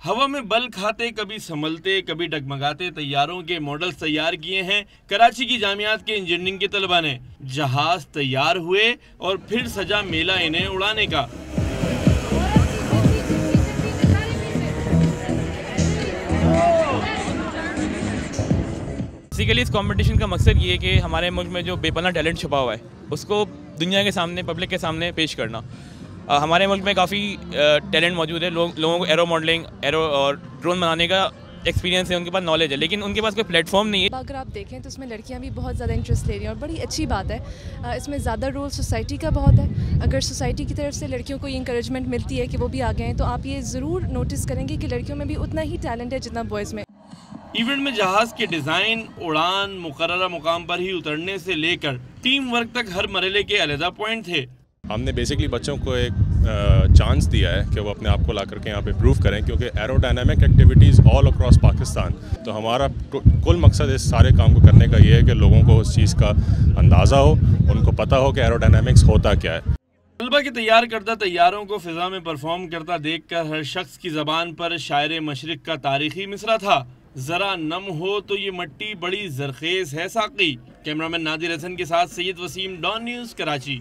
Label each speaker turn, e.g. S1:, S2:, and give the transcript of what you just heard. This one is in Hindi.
S1: हवा में बल खाते, कभी संभलते, कभी डगमगाते तैयारों के मॉडल्स तैयार किए हैं कराची की जामियात के इंजीनियरिंग के तलबा ने। जहाज तैयार हुए और फिर सजा मेला इन्हें उड़ाने का।
S2: बेसिकली इस कंपटीशन का मकसद ये है कि हमारे मुल्क में जो बेपनाह टैलेंट छुपा हुआ है उसको दुनिया के सामने, पब्लिक के सामने पेश करना। हमारे मुल्क में काफ़ी टैलेंट मौजूद है। लोगों को एरो मॉडलिंग, एरो और ड्रोन बनाने का एक्सपीरियंस है, उनके पास नॉलेज है, लेकिन उनके पास कोई प्लेटफॉर्म नहीं है।
S3: अगर आप देखें तो इसमें लड़कियां भी बहुत ज़्यादा इंटरेस्ट ले रही हैं और बड़ी अच्छी बात है। इसमें ज़्यादा रोल सोसाइटी का बहुत है। अगर सोसाइटी की तरफ से लड़कियों को ये इंकरेजमेंट मिलती है कि वो भी आगे हैं, तो आप ये ज़रूर नोटिस करेंगे कि लड़कियों में भी उतना ही टैलेंट है जितना बॉयज़ में।
S1: इवेंट में जहाज के डिजाइन, उड़ान, मुकर्ररा मुकाम पर ही उतरने से लेकर टीम वर्क तक हर मरहले के अलग पॉइंट थे।
S4: हमने बेसिकली बच्चों को एक चांस दिया है कि वो अपने आप को ला करके यहाँ पे प्रूव करें, क्योंकि aerodynamic activities all across Pakistan. तो हमारा कुल मकसद इस सारे काम को करने का ये है कि लोगों को उस चीज़ का अंदाज़ा हो, उनको पता हो कि एरोडायनामिक्स होता क्या है।
S1: तलबा के तैयार करदा तैयारों को फिजा में परफॉर्म करता देखकर हर शख्स की ज़बान पर शायर मशरिक का तारीखी मिसरा था। जरा नम हो तो ये मट्टी बड़ी जरखेज है साकी। कैमरामैन नादिर हसन के साथ सैयद वसीम, डॉन न्यूज़, कराची।